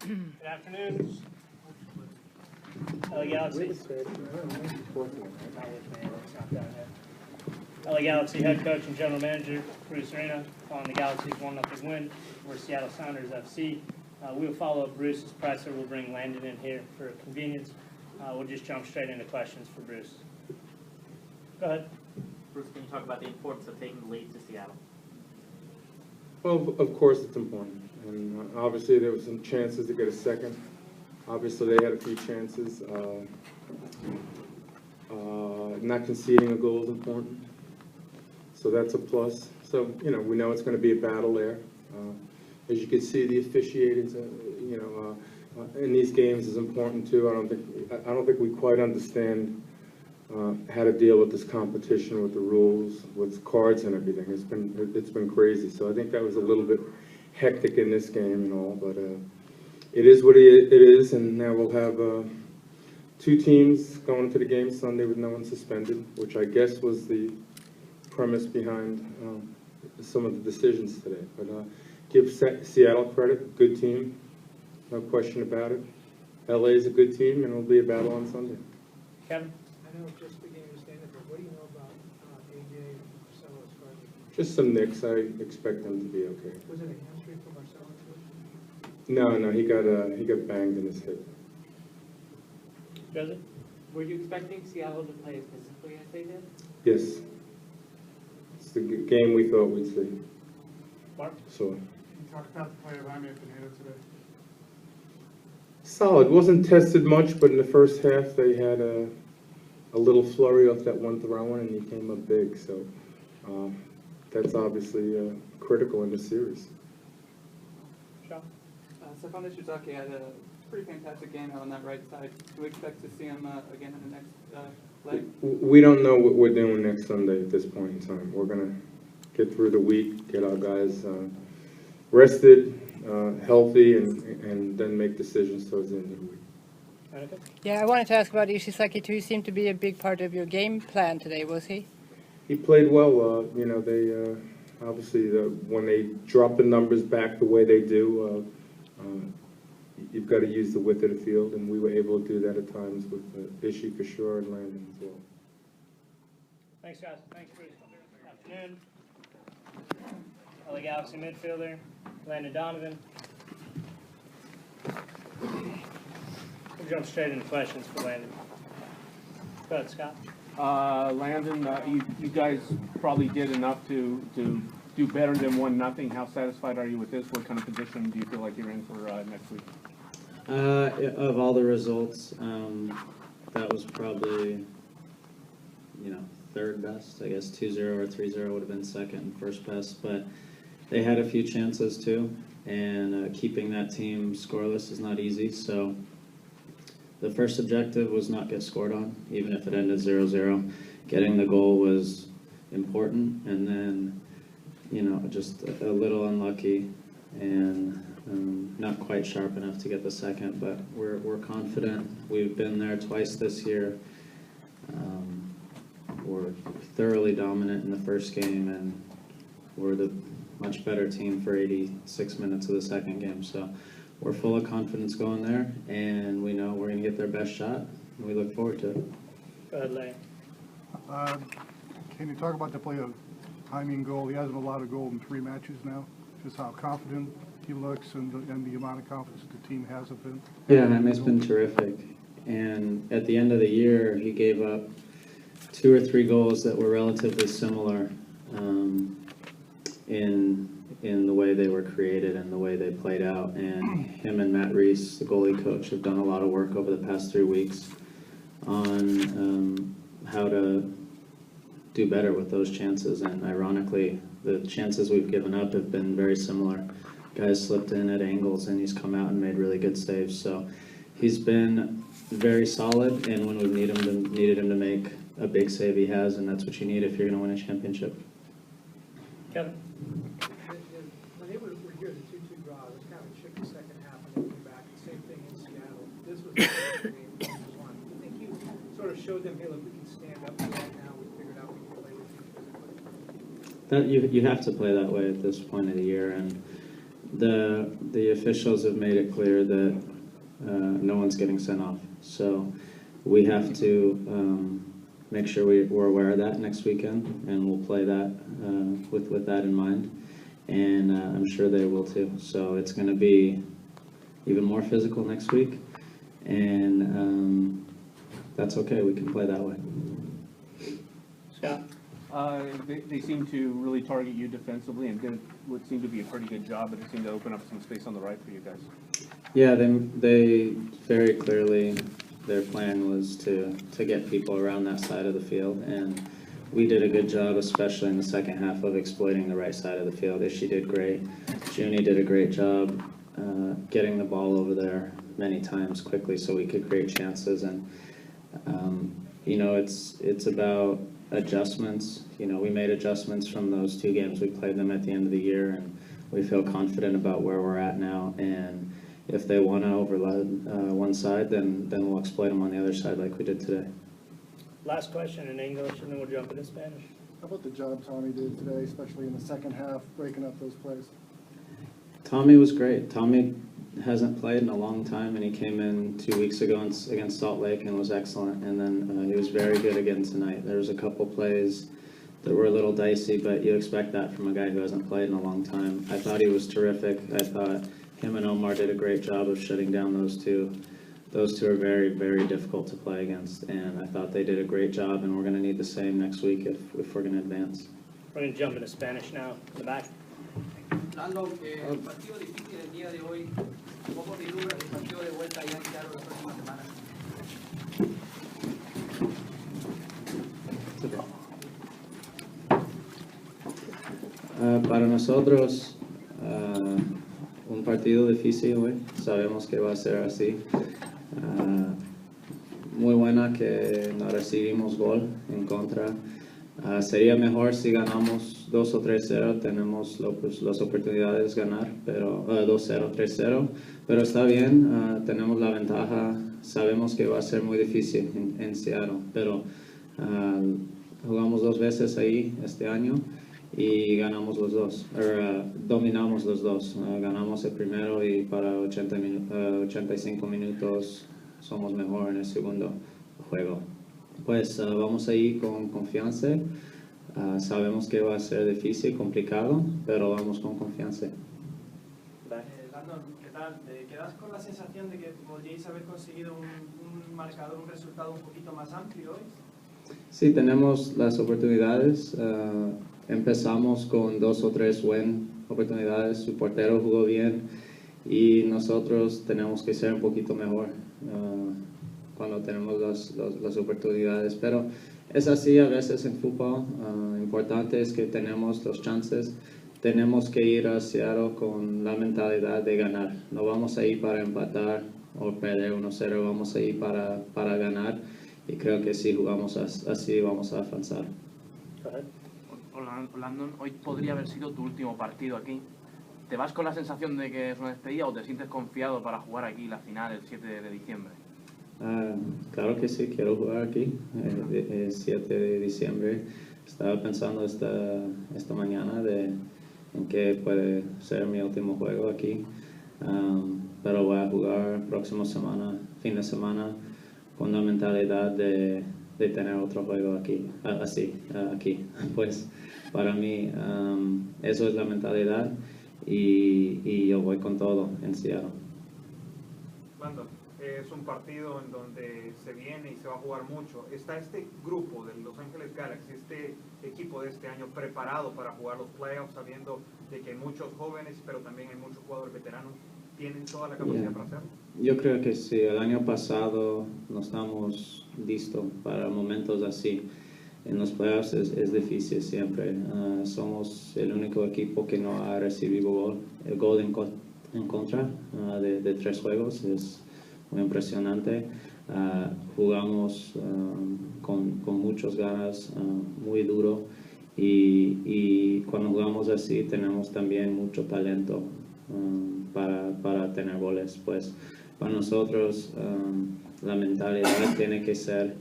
Good afternoon. LA Galaxy. LA Galaxy head coach and general manager Bruce Arena following the Galaxy's 1-0 win over Seattle Sounders FC. We'll follow up Bruce's presser. We'll bring Landon in here for convenience. We'll just jump straight into questions for Bruce. Go ahead. Bruce, can you talk about the importance of taking the lead to Seattle? Well, of course it's important, and obviously there were some chances to get a second. Obviously they had a few chances. Not conceding a goal is important, so that's a plus. So, we know it's going to be a battle there. As you can see, the officiating, in these games is important too. I don't think we quite understand how to deal with this competition, with the rules, with cards and everything. It's been crazy. So I think that was a little bit hectic in this game and all, but it is what it is, and now we'll have two teams going to the game Sunday with no one suspended, which I guess was the premise behind some of the decisions today. But give Seattle credit, good team, no question about it. LA is a good team, and it'll be a battle on Sunday. Kevin? I know it's just beginning to stand up, but what do you know about AJ and Marcelo as far as Just some nicks. I expect them to be okay. was it a hamstring for Marcelo too? No, he got banged in his hip. Joseph? Were you expecting Seattle to play as physically as they did? Yes, it's the game we thought we'd see. Mark? So You talked about the play of Jaime Pineda today. solid. Wasn't tested much, but in the first half they had a little flurry off that one throw-in, and he came up big. So that's obviously critical in the series. Sean? Stefan Ishizaki had a pretty fantastic game out on that right side. Do we expect to see him again in the next leg? We don't know what we're doing next Sunday at this point in time. We're going to get through the week, get our guys rested, healthy, and then make decisions towards the end of the week. Monica? Yeah, I wanted to ask about Ishizaki too. He seemed to be a big part of your game plan today, was he? He played well. They obviously when they drop the numbers back the way they do, you've got to use the width of the field, and we were able to do that at times with Ishii for sure and Landon as well. Thanks, guys. Thanks, Bruce. Good afternoon. LA Galaxy midfielder Landon Donovan. We'll jump straight into questions for Landon. Go ahead, Scott. Landon, you guys probably did enough to do better than 1-0. How satisfied are you with this? What kind of position do you feel like you're in for next week? Of all the results, that was probably, third best. I guess 2-0 or 3-0 would have been second and first best, but they had a few chances too, and keeping that team scoreless is not easy. So the first objective was not get scored on, even if it ended 0-0. Getting the goal was important, and then, just a little unlucky and not quite sharp enough to get the second, but we're confident. We've been there twice this year. We're thoroughly dominant in the first game, and we're the much better team for 86 minutes of the second game. So we're full of confidence going there, and we know we're going to get their best shot, and we look forward to it. Go ahead, Larry. Can you talk about the play of timing goal? He hasn't allowed a goal in 3 matches now. Just how confident he looks and the amount of confidence the team has of him. Yeah, Jaime's been terrific. And at the end of the year, he gave up 2 or 3 goals that were relatively similar in the way they were created and the way they played out. And him and Matt Reese, the goalie coach, have done a lot of work over the past 3 weeks on how to do better with those chances. And ironically, the chances we've given up have been very similar. Guys slipped in at angles, and he's come out and made really good saves. So he's been very solid, and when we've needed him to make a big save, he has, and that's what you need if you're going to win a championship. Kevin? When they were here, the 2-2 draw, it was kind of a chicken second half and they came back. The same thing in Seattle. This was the first game, 1-1. I think you sort of showed them, hey, look, we can stand up to that now. We figured out we can play with you physically. That you have to play that way at this point of the year, and the officials have made it clear that no one's getting sent off. So we have to make sure we're aware of that next weekend, and we'll play that with that in mind. And I'm sure they will too. So it's going to be even more physical next week, and that's okay. We can play that way. Scott? They seem to really target you defensively and did what seemed to be a pretty good job, but it seemed to open up some space on the right for you guys. Yeah, they very clearly, their plan was to get people around that side of the field, and we did a good job, especially in the second half, of exploiting the right side of the field. She did great. Junie did a great job getting the ball over there many times quickly so we could create chances. And you know, it's about adjustments. You know, we made adjustments from those 2 games. We played them at the end of the year, and we feel confident about where we're at now. And if they want to overload one side, then we'll exploit them on the other side like we did today. Last question in English, and then we'll jump into Spanish. How about the job Tommy did today, especially in the second half, breaking up those plays? Tommy was great. Tommy hasn't played in a long time, and he came in 2 weeks ago against Salt Lake and was excellent. And then he was very good again tonight. There was a couple plays that were a little dicey, but you expect that from a guy who hasn't played in a long time. I thought he was terrific. I thought him and Omar did a great job of shutting down those two. Those two are very, very difficult to play against, and I thought they did a great job, and we're going to need the same next week if we're going to advance. We're going to jump into Spanish now, in the back. Landon, el partido difícil el día de hoy, ¿cómo vislumbras el partido de vuelta allá en Seattle la próxima semana? Para nosotros, un partido difícil hoy. Sabemos que va a ser así. Muy buena que no recibimos gol en contra. Sería mejor si ganamos 2 o 3-0, tenemos las oportunidades de ganar, pero 2-0, 3-0, pero está bien, tenemos la ventaja, sabemos que va a ser muy difícil en Seattle, pero jugamos 2 veces ahí este año y ganamos los 2, dominamos los 2, ganamos el primero y para 85 minutos somos mejor en el segundo juego. Pues vamos ahí con confianza. Sabemos que va a ser difícil, complicado, pero vamos con confianza. Landon, ¿qué tal? ¿Te quedas con la sensación de que podríais haber conseguido un marcador, un resultado un poquito más amplio hoy? Sí, tenemos las oportunidades. Empezamos con 2 o 3 buenas oportunidades. Su portero jugó bien y nosotros tenemos que ser un poquito mejor cuando tenemos las oportunidades, pero es así a veces en fútbol. Importante es que tenemos los chances, tenemos que ir a Seattle con la mentalidad de ganar. No vamos a ir para empatar o perder 1-0, vamos a ir para ganar, y creo que si jugamos así vamos a avanzar. Hola, Landon, hoy podría haber sido tu último partido aquí. ¿Te vas con la sensación de que es una despedida o te sientes confiado para jugar aquí la final el 7 de diciembre? Claro que sí, quiero jugar aquí el 7 de diciembre. Estaba pensando esta mañana en que puede ser mi último juego aquí, pero voy a jugar próxima semana, fin de semana, con la mentalidad de tener otro juego aquí, aquí. Pues para mí eso es la mentalidad y yo voy con todo en Seattle. Landon, es un partido en donde se viene y se va a jugar mucho. ¿Está este grupo de Los Ángeles Galaxy, este equipo de este año, preparado para jugar los playoffs, sabiendo de que hay muchos jóvenes, pero también hay muchos jugadores veteranos? ¿Tienen toda la capacidad para hacerlo? Yo creo que sí. El año pasado no estamos listos para momentos así. En los playoffs es difícil siempre. Somos el único equipo que no ha recibido el gol en contra de 3 juegos. Es muy impresionante. Jugamos con muchas ganas, muy duro, y cuando jugamos así tenemos también mucho talento para tener goles. Pues para nosotros la mentalidad tiene que ser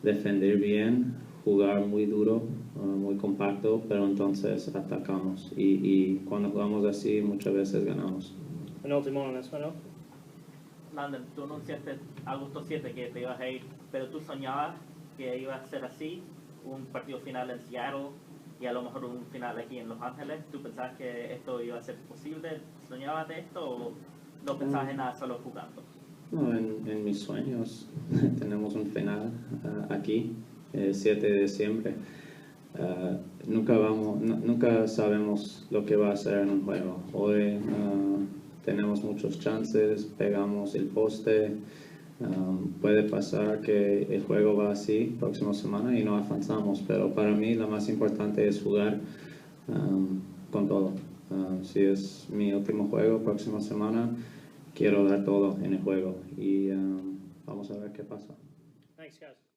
defender bien, jugar muy duro, muy compacto, pero entonces atacamos. Y cuando jugamos así, muchas veces ganamos. Penúltimo en español. Landon, tú anunciaste agosto 7 que te ibas a ir, pero tú soñabas que iba a ser así, un partido final en Seattle y a lo mejor un final aquí en Los Ángeles. ¿Tú pensabas que esto iba a ser posible? ¿Soñabas de esto o no pensabas en nada, solo jugando? No, en mis sueños tenemos un final aquí, el 7 de diciembre. Nunca sabemos lo que va a ser en un juego. Hoy tenemos muchos chances, pegamos el poste. Puede pasar que el juego va así próxima semana y no avanzamos, pero para mí lo más importante es jugar con todo. Si es mi último juego próxima semana, quiero dar todo en el juego y vamos a ver qué pasa. Thanks, guys.